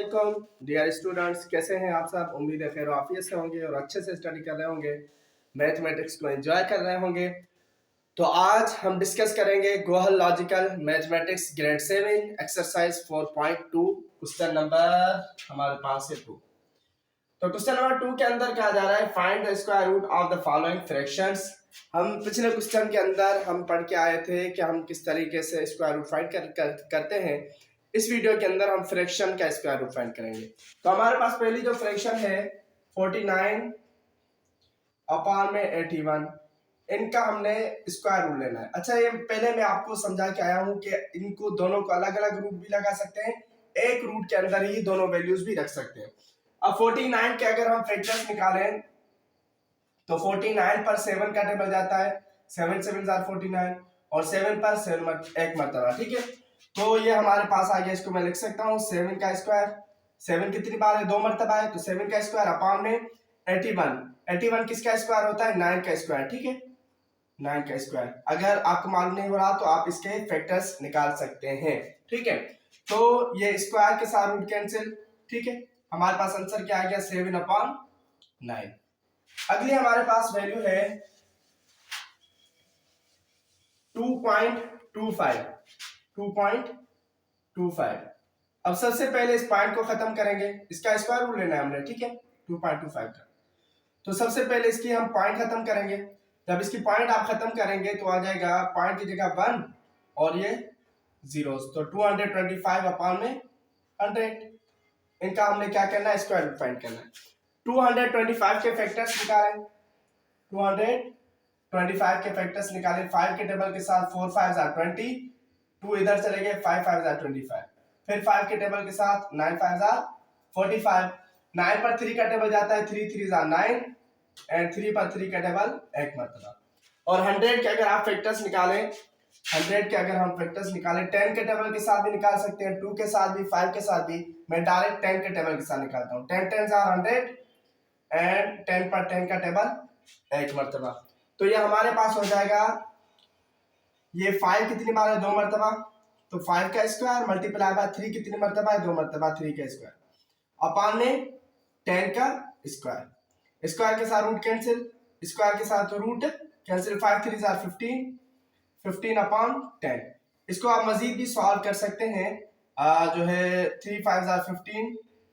अस्सलामुअलैकुम dear students, कैसे हैं आप सब। उम्मीद है खैर आफियत से होंगे और अच्छे से स्टडी कर रहे होंगे, मैथमेटिक्स को एंजॉय कर रहे होंगे। तो आज हम डिस्कस करेंगे Goel logical mathematics grade 7 exercise 4.2 question number हमारे पास है 2। तो क्वेश्चन नंबर 2 के अंदर कहा जा रहा है find the square root of the following fractions. हम पिछले क्वेश्चन के अंदर हम पढ़ के आए थे कि हम किस तरीके से स्क्वायर रूट फाइंड करते हैं। इस वीडियो के अंदर हम फ्रैक्शन का स्क्वायर रूट फाइंड करेंगे। तो हमारे पास पहली जो फ्रैक्शन है 49 अपॉन में 81, इनका हमने स्क्वायर रूट लेना है। अच्छा, ये पहले मैं आपको समझा के आया हूं कि इनको दोनों को अलग अलग रूट भी लगा सकते हैं, एक रूट के अंदर ही दोनों वैल्यूज भी रख सकते हैं। अब 49 के अगर हम फैक्टर्स निकालें तो 49 पर 7 का टेबल जाता है, 7 7 49 और 7 पर 7 एक मरतबा। ठीक है, तो ये हमारे पास आ गया। इसको मैं लिख सकता हूँ 7 का स्क्वायर। 7 कितनी बार है? 2 मरतबा है, तो 7 का स्क्वायर अपॉन में 81। 81 किसका स्क्वायर होता है? 9 का स्क्वायर। ठीक है, 9 का स्क्वायर। अगर आपको मालूम नहीं हो रहा तो आप इसके फैक्टर्स निकाल सकते हैं। ठीक है, तो ये स्क्वायर के साथ रूट कैंसिल। ठीक है, हमारे पास आंसर क्या आ गया? 7/9। अगली हमारे पास वैल्यू है 2.25। 2.25। अब सबसे पहले इस पॉइंट को खत्म करेंगे, इसका स्क्वायर रूट लेना है हमने। ठीक है, 2.25 का। तो सबसे पहले इसकी हम पॉइंट खत्म करेंगे। जब इसकी पॉइंट आप खत्म करेंगे तो आ जाएगा पॉइंट की जगह 1 और ये 0, तो 225 अपॉन में 100। इनका हमने क्या करना है? स्क्वायर रूट फाइंड करना है। 225 के फैक्टर्स निकालें। 225 के फैक्टर्स निकालें। 5 के टेबल के साथ 4 5 20, 2 इधर चले गए, 5 5 25। फिर 5 के टेबल के साथ 9 5 45। 9 पर 3 का टेबल जाता है, 3 3 9 एंड 3 पर 3 का टेबल एक मरतबा। और 100 के अगर आप फैक्टर्स निकालें, 100 के अगर हम फैक्टर्स निकालें 10 के टेबल के साथ भी निकाल सकते हैं, 2 के साथ भी, 5 के साथ भी। मैं डायरेक्ट 10 के टेबल के साथ निकालता हूँ। 10 10 100 एंड 10 पर 10 का टेबल एक मरतबा। तो ये हमारे पास हो जाएगा, ये 5 कितनी बार है? 2 मरतबा, तो 5 का स्क्वायर मल्टीप्लाई बाय 3 कितनी मरतबा है? 2 मरतबा, 3 का स्क्वायर अपॉन में 10 का स्क्वायर। स्क्वायर के साथ रूट कैंसिल, स्क्वायर के साथ रूट कैंसिल। 5 3 15, 15 अपॉन 10। इसको आप मजीद भी सॉल्व कर सकते हैं। जो है 3 5 15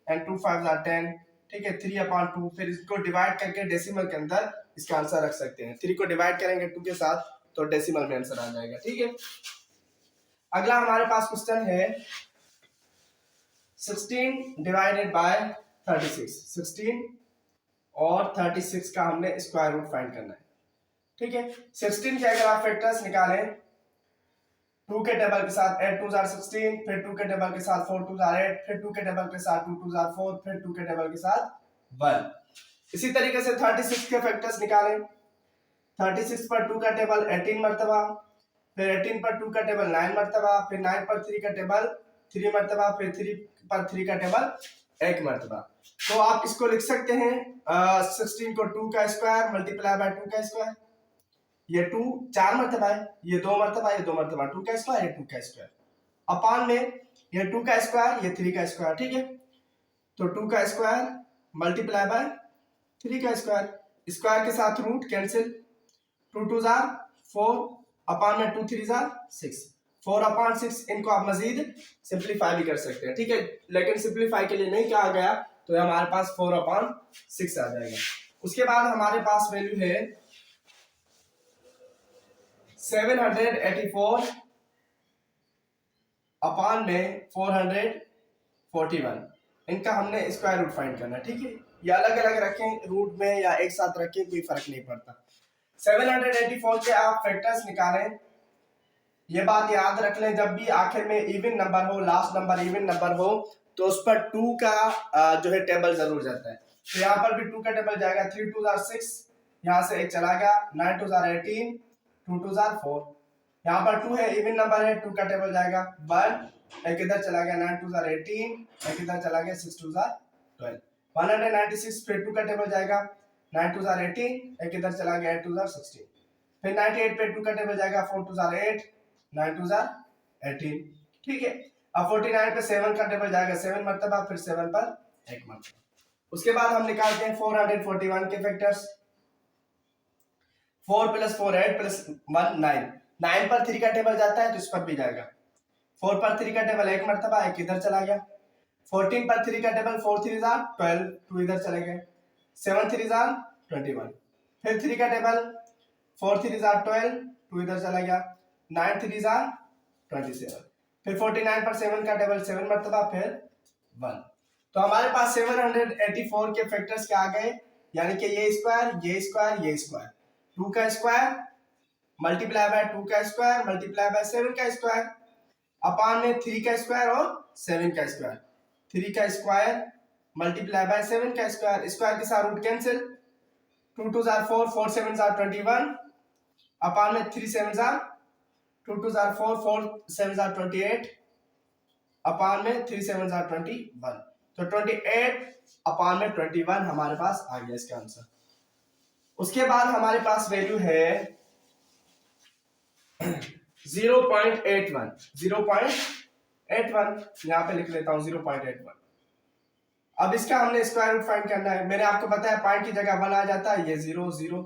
एंड 2 5 10। ठीक है, 3 अपॉन 2। फिर इसको डिवाइड करके डेसिमल के अंदर इसका आंसर रख सकते हैं। 3 को डिवाइड करेंगे 2 के साथ तो डेसिमल में आंसर आ जाएगा। ठीक है, अगला हमारे पास क्वेश्चन है 16 डिवाइडेड बाय 36। 16 और 36 का हमने स्क्वायर रूट फाइंड करना है। ठीक है, 16 के अगर आप फैक्टर्स निकालें 2 के टेबल के साथ 8 2 16, फिर 2 के टेबल के साथ 4 2 8, फिर 2 के टेबल के साथ 2 2 4, फिर 2 के टेबल के साथ 1। इसी तरीके से 36 के फैक्टर्स निकालें। 36 पर 2 का टेबल 18 मरतबा, फिर 18 पर 2 का टेबल 9 मरतबा, फिर 9 पर 3 का टेबल 3 मरतबा, फिर 3 पर 3 का टेबल 1 मरतबा। तो आप इसको लिख सकते हैं 16 को 2 का स्क्वायर मल्टीप्लाई बाय 2 का स्क्वायर। ये 2 4 मरतबा है, ये 2 मरतबा, ये 2 मरतबा, 2 का स्क्वायर, ये 2 का स्क्वायर अपॉन में ये 2 का स्क्वायर, ये 3 का स्क्वायर। ठीक है, तो 2 का स्क्वायर मल्टीप्लाई बाय 3 का स्क्वायर। स्क्वायर के साथ रूट कैंसिल, 2 2 4 अपॉन में 2 3 6, 4 अपॉन 6। इनको आप मजीद सिंप्लीफाई भी कर सकते हैं। ठीक है, लेकिन सिंप्लीफाई के लिए नहीं कहा गया तो हमारे पास 4 अपॉन 6 आ जाएगा। उसके बाद हमारे पास वैल्यू है 784 अपॉन में 441। इनका हमने स्क्वायर रूट फाइंड करना है। ठीक है, या अलग अलग रखें रूट में या एक साथ रखें, कोई फर्क नहीं पड़ता। 784 के आप फैक्टर्स निकालें। ये बात याद रख लें, जब भी आखिर में इवन नंबर हो, लास्ट नंबर इवन नंबर हो, तो उस पर 2 का जो है टेबल जरूर जाता है। तो यहाँ पर भी 2 का टेबल जाएगा। 3 2 6, यहाँ से एक चला गया, 9 2 18, 2 2 4। यहाँ पर 2 है, इवन नंबर है, 2 का टेबल जाएगा 1, एक इधर चला गया, 9 2 18, एक इधर चला गया, 6 2 12, 196। फिर 2 का टेबल जाएगा, 9 2 18, एक इधर चला गया, 8 2 16। फिर 98 पे 2 का टेबल जाएगा, 4 2 8, 9 2 18। ठीक है, अब 49 पे 7 का टेबल जाएगा 7 मरतबा, फिर 7 पर 1 मरतबा। उसके बाद हम निकालते हैं 441 के फैक्टर्स। 4 प्लस 4 8 प्लस 1 9, 9 पर 3 का टेबल जाता है तो इस पर भी जाएगा। 4 पर 3 का टेबल 1 मरतबा, 1 इधर चला गया। 14 पर 3 का टेबल 4 3 जार 12, 2 इधर चले गए। 7 3 जार 21, फिर 3 का टेबल 4 3 जार 12, 2 इधर चला गया। 9 3 जार 27, फिर 49 पर 7 का टेबल 7 मरतबा, फिर 1। तो हमारे पास 784 के फैक्टर्स क्या आ गए, यानी कि ये स्क्वायर, ये स्क्वायर, ये स्क्वायर। 2 का स्क्वायर मल्टीप्लाई बाय 2 का स्क्वायर मल्टीप्लाई बाय 7 का स्क्वायर अपान में 3 का स्क्वायर और 7 का स्क्वायर। 3 का स्क्वायर मल्टीप्लाई बाय 7 का स्क्वायर, स्क्वायर के साथ रूट कैंसिल। 2 2 जार 4, 4 7 जार 21 अपान में 3 7 जार 2 2 जार 4, 4 7 जार 28 अपान में 3 7 जार 21। तो 28 अपान में 21 हमारे पास आ गया इसका आंसर। उसके बाद हमारे पास वैल्यू है 0.81, 0.81 यहां पे लिख लेता हूं 0.81। अब इसका हमने स्क्वायर रूट फाइंड करना है। मैंने आपको बताया पॉइंट की जगह 1 आ जाता है, ये 0 0,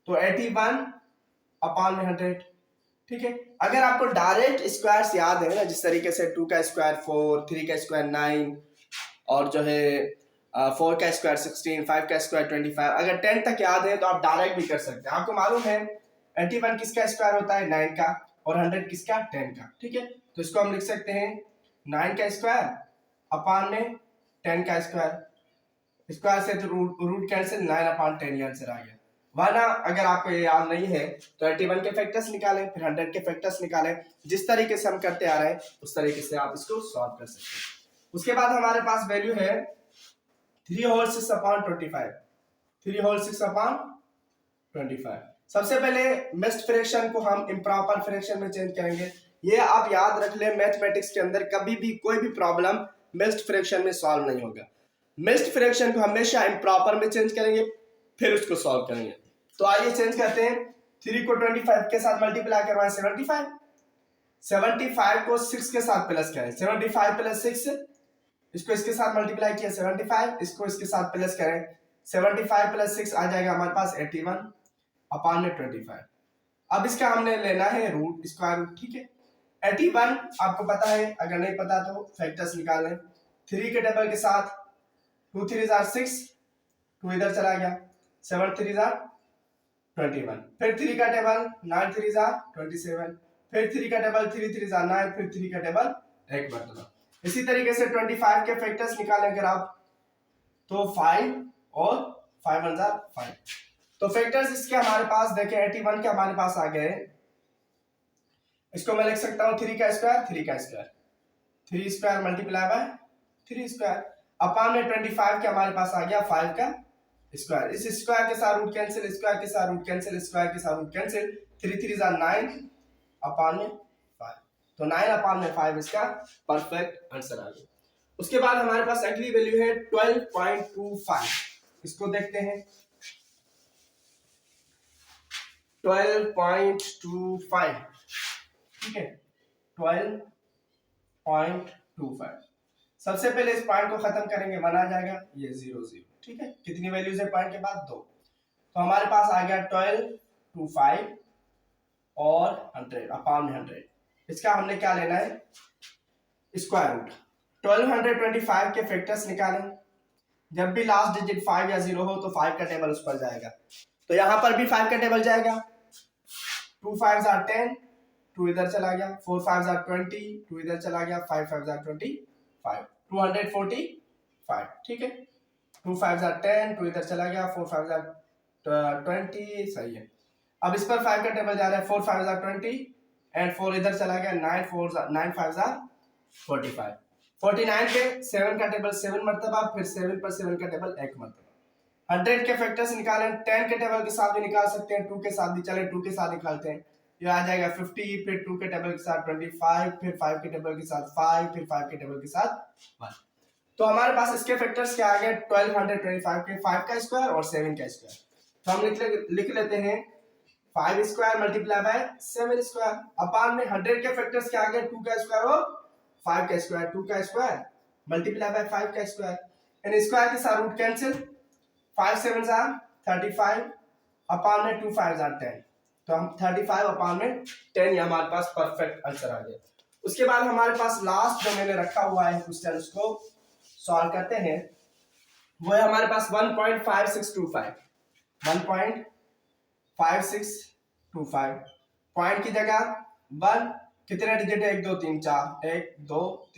तो 81 अपान में 100। ठीक है, अगर आपको डायरेक्ट स्क्वायर्स याद है ना, जिस तरीके से 2 का स्क्वायर 4, 3 का स्क्वायर 9 और जो है 4 का स्क्वायर 16, 5 का स्क्वायर 25, अगर 10 तक याद है तो आप डायरेक्ट भी कर सकते हैं। आपको मालूम है 81 किसका स्क्वायर होता है, 9 का, और 100 किसका, 10 का। ठीक है, तो इसको हम लिख सकते हैं 9 का स्क्वायर अपान में 10 का स्क्वायर। स्क्वायर से तो रूट कैंसिल, 9 अपान 10 आंसर आ गया। वरना अगर आपको ये याद नहीं है तो 81 के फैक्टर्स निकालें, फिर 100 के फैक्टर्स निकालें। जिस तरीके से हम करते आ रहे हैं उस तरीके से आप इसको सॉल्व कर सकते हैं। उसके बाद हमारे पास वैल्यू है 3 होल 6 अपान 25, 3 होल 6 अपान 25। सबसे पहले मिक्स्ड फ्रैक्शन को हम इम्प्रॉपर फ्रैक्शन में चेंज करेंगे। ये आप याद रख लें, मैथमेटिक्स के अंदर कभी भी कोई भी प्रॉब्लम मिक्स्ड फ्रैक्शन में सॉल्व नहीं होगा। मिक्स्ड फ्रैक्शन को हमेशा इम्प्रॉपर में चेंज करेंगे, फिर उसको सॉल्व करेंगे। तो आइए चेंज करते हैं। 3 को 25 के साथ मल्टीप्लाई करवाएं 75, 75 को 6 के साथ प्लस करें, 75 प्लस 6, इसको इसके साथ मल्टीप्लाई किया 75, इसको इसके साथ प्लस करें, 75 प्लस 6 आ जाएगा हमारे पास 81 अपान में 25। अब इसका हमने लेना है रूट, स्क्वायर रूट। ठीक है, 81 आपको पता है, अगर नहीं पता तो फैक्टर्स निकाल लें। 3 के टेबल के साथ 2 3 जार 6, 2 इधर चला गया, 7 3 जार 21, फिर 3 का टेबल 9 3 जार 27, फिर 3 का टेबल 3 3 जार 9, फिर 3 का टेबल 1 मरतबा। इसी तरीके से 25 के फैक्टर्स निकालें अगर आप तो 5 और 5 1 जार 5। तो फैक्टर्स इसके हमारे पास देखें 81 के हमारे पास आ गए। इसको मैं लिख सकता हूं 3 का स्क्वायर 3 का square, 3 square multiply by 3 square upon में 25 के हमारे पास आ गया 5 का स्क्वायर। इस स्क्वायर के साथ रूट कैंसिल, स्क्वायर के साथ रूट कैंसिल, स्क्वायर के साथ रूट कैंसिल, 3 3 जार 9 अपान में 5, तो 9 अपान में 5 इसका परफेक्ट आंसर आ गया। उसके बाद हमारे पास अगली वैल्यू है 12.25। इसको देखते हैं 12.25। ठीक है, 12.25। सबसे पहले इस पॉइंट को खत्म करेंगे, 1 आ जाएगा, ये 0 0। ठीक है, कितनी वैल्यूज है पॉइंट के बाद, 2। तो हमारे पास आ गया 12.25 और 100 अपान 100। इसका हमने क्या लेना है, स्क्वायर रूट। 1225 के फैक्टर्स निकालें। जब भी लास्ट डिजिट 5 या 0 हो तो 5 का टेबल उस पर जाएगा, तो यहां पर भी 5 का टेबल जाएगा। 2 5 are 10, 2 इधर चला गया, 4 5 are 20, 2 इधर चला गया, 5 5 are 25, 245। ठीक है, 2 5 are 10, 2 इधर चला गया, 4 5 are 20, सही है। अब इस पर 5 का टेबल जा रहा है, 4 5 are 20 एंड 4 इधर चला गया, 9 5 are 45। 49 पे 7 का टेबल 7 मरतबा, फिर 7 पर 7 का टेबल 1 मरतबा। 100 के फैक्टर्स निकालें, 10 के टेबल के साथ भी निकाल सकते हैं, 2 के साथ भी, चले 2 के साथ निकालते हैं। ये आ जाएगा 50, फिर 2 के टेबल के साथ 25, फिर 5 के टेबल के साथ 5, फिर 5 के टेबल के साथ 1। तो हमारे पास इसके फैक्टर्स क्या आ गए, 1225 के 5 का स्क्वायर और 7 का स्क्वायर। तो हम लिख लेते हैं 5 square multiply by 7 square upon में 100 के फैक्टर्स क्या आ गए, 2 का स्क्वायर और 5 का स्क्वायर 2 का स्क्वायर मल्टीप्लाई बाय 5 का स्क्वायर। इन स्क्वायर के साथ रूट कैंसिल, 5 7 are 35 अपॉन में 2 5 are 10, तो हम 35 अपॉन में 10 ये हमारे पास परफेक्ट आंसर आ गया। उसके बाद हमारे पास लास्ट जो मैंने रखा हुआ है क्वेश्चन, उसको सॉल्व करते हैं। वो है हमारे पास 1.5625, 1.5625 पॉइंट की जगह 1 कितने डिजिट है 1 2 3 4, 1 2 3।